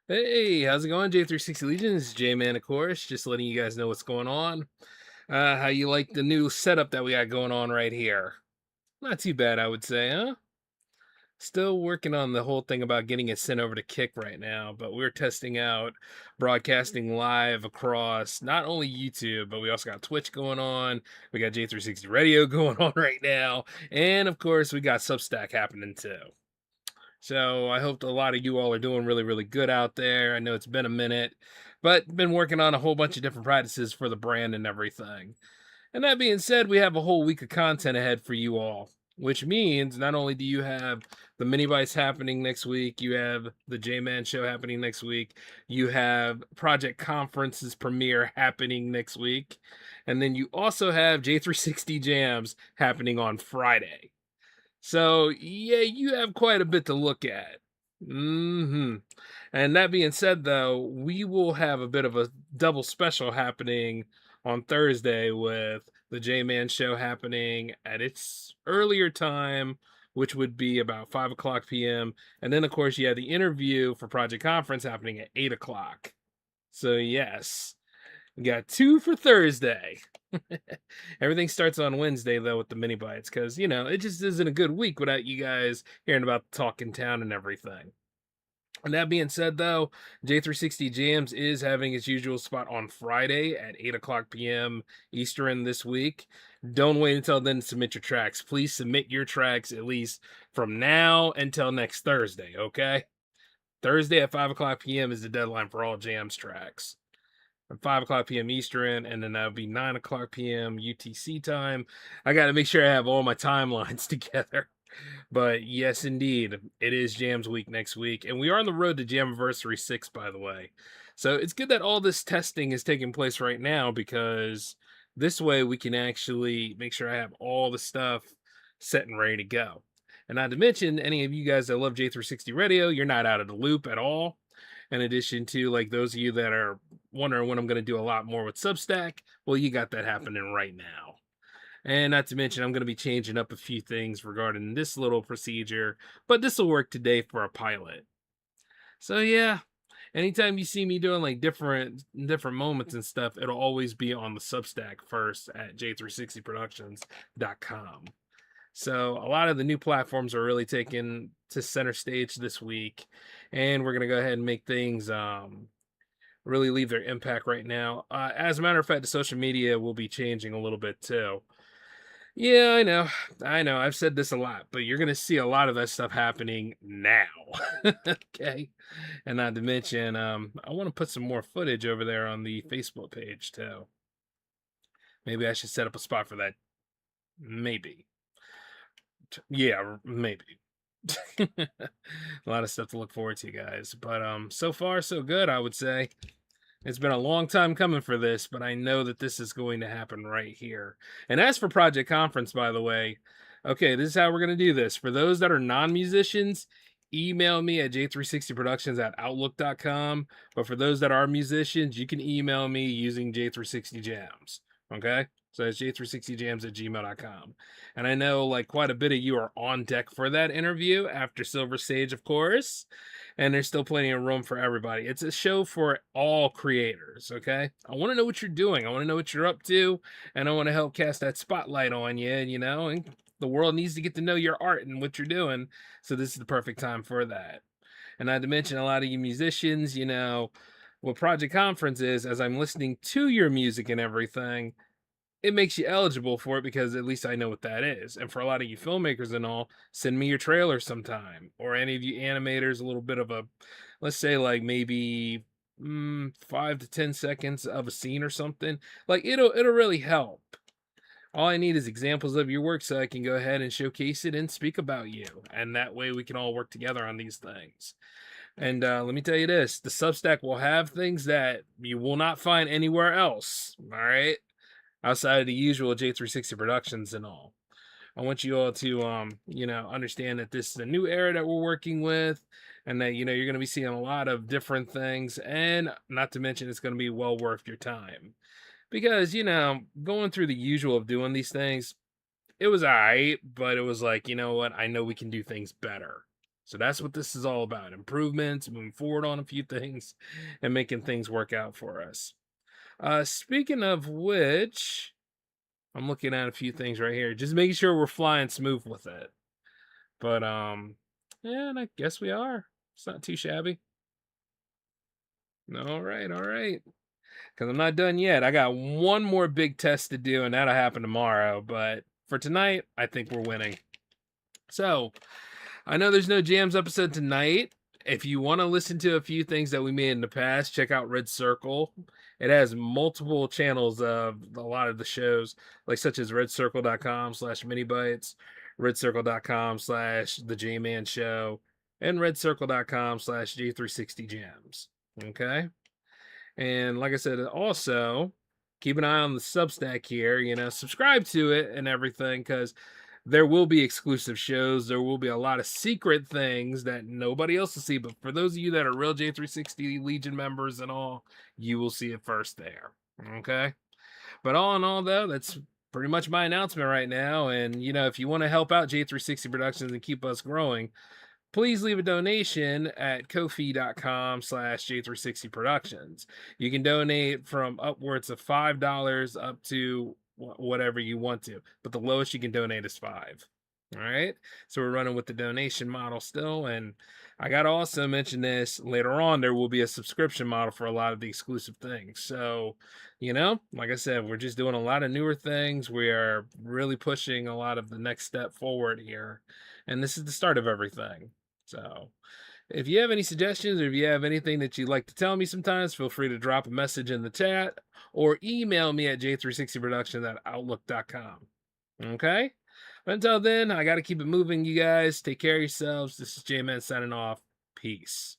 Hey, how's it going, J360 Legion? This is J-Man, of course. Just letting you guys know what's going on. How you like the new setup that we got going on right here? Not too bad, I would say, huh? Still working on the whole thing about getting it sent over to Kick right now, but we're testing out broadcasting live across not only YouTube, but we also got Twitch going on. We got J360 Radio going on right now, and of course, we got Substack happening too. So I hope a lot of you all are doing really, really good out there. I know it's been a minute, but been working on a whole bunch of different practices for the brand and everything. And that being said, we have a whole week of content ahead for you all, which means not only do you have the mini bites happening next week, you have the J Man show happening next week, you have Project Conference's premiere happening next week, and then you also have J360 Jams happening on Friday. So, yeah, you have quite a bit to look at. And that being said, though, we will have a bit of a double special happening on Thursday with the J Man show happening at its earlier time, which would be about 5 o'clock p.m. And then, of course, you have the interview for Project Conference happening at 8 o'clock. So, yes, we got two for Thursday. Everything starts on Wednesday though with the mini bites because it just isn't a good week without you guys hearing about the talk in town and everything. And that being said, though, J360 Jams is having its usual spot on Friday at 8 o'clock p.m. Eastern this week. Don't wait until then to submit your tracks. Please submit your tracks at least from now until next Thursday, okay? Thursday at 5 o'clock p.m. is the deadline for all Jams tracks. 5 o'clock p.m. Eastern, and then that'll be 9 o'clock p.m. UTC time. I got to make sure I have all my timelines together. But yes, indeed, it is Jams Week next week, and we are on the road to Jamiversary 6, by the way. So it's good that all this testing is taking place right now because this way we can actually make sure I have all the stuff set and ready to go. And not to mention, any of you guys that love J360 Radio, you're not out of the loop at all. In addition to like those of you that are wondering when I'm going to do a lot more with Substack, well, you got that happening right now. And not to mention, I'm going to be changing up a few things regarding this little procedure, but this will work today for a pilot. So yeah, anytime you see me doing like different moments and stuff, it'll always be on the Substack first at J360Productions.com. So a lot of the new platforms are really taking to center stage this week, and we're gonna go ahead and make things really leave their impact right now. As a matter of fact, the social media will be changing a little bit too. Yeah, I know. I've said this a lot, but you're gonna see a lot of that stuff happening now. Okay, and not to mention, I want to put some more footage over there on the Facebook page too. Maybe I should set up a spot for that. Maybe. Yeah, maybe. A lot of stuff to look forward to, guys. But so far so good, I would say. It's been a long time coming for this, but I know that this is going to happen right here. And as for Project Conference, by the way, okay, this is how we're going to do this. For those that are non-musicians, email me at j360productions at outlook.com. But for those that are musicians, you can email me using j360jams. Okay? So it's j360jams at gmail.com. And I know like quite a bit of you are on deck for that interview after Silver Sage, of course. And there's still plenty of room for everybody. It's a show for all creators, okay? I want to know what you're doing. I want to know what you're up to. And I want to help cast that spotlight on you, and the world needs to get to know your art and what you're doing. So this is the perfect time for that. And not to mention a lot of you musicians, what Project Conference is, as I'm listening to your music and everything, it makes you eligible for it because at least I know what that is. And for a lot of you filmmakers and all, send me your trailer sometime. Or any of you animators, a little bit of a, let's say like maybe 5 to 10 seconds of a scene or something. Like it'll really help. All I need is examples of your work so I can go ahead and showcase it and speak about you. And that way we can all work together on these things. And let me tell you this, the Substack will have things that you will not find anywhere else. All right. Outside of the usual J360 Productions and all. I want you all to understand that this is a new era that we're working with, and that you're going to be seeing a lot of different things, and not to mention it's going to be well worth your time. Because, going through the usual of doing these things, it was alright, but it was like, you know what, I know we can do things better. So that's what this is all about: improvements, moving forward on a few things, and making things work out for us. Speaking of which, I'm looking at a few things right here, just making sure we're flying smooth with it. But yeah, and I guess we are. It's not too shabby. All right, all right. Because I'm not done yet. I got one more big test to do, and that'll happen tomorrow. But for tonight, I think we're winning. So I know there's no jams episode tonight. If you want to listen to a few things that we made in the past, check out Red Circle. It has multiple channels of a lot of the shows, like such as redcircle.com/minibytes, redcircle.com/slash the J-Man Show, and redcircle.com/slash J360 Jams. Okay. And like I said, also keep an eye on the Substack here, subscribe to it and everything, because there will be exclusive shows. There will be a lot of secret things that nobody else will see. But for those of you that are real J360 Legion members and all, you will see it first there. Okay. But all in all, though, that's pretty much my announcement right now. And, if you want to help out J360 Productions and keep us growing, please leave a donation at ko-fi.com/slash J360 Productions. You can donate from upwards of $5 up to whatever you want to, but the lowest you can donate is $5. All right. So we're running with the donation model still. And I got to also mention this later on, there will be a subscription model for a lot of the exclusive things. So, like I said, we're just doing a lot of newer things. We are really pushing a lot of the next step forward here. And this is the start of everything. So if you have any suggestions, or if you have anything that you'd like to tell me sometimes, feel free to drop a message in the chat or email me at j360productions@outlook.com. Okay? But until then, I got to keep it moving, you guys. Take care of yourselves. This is J-Man signing off. Peace.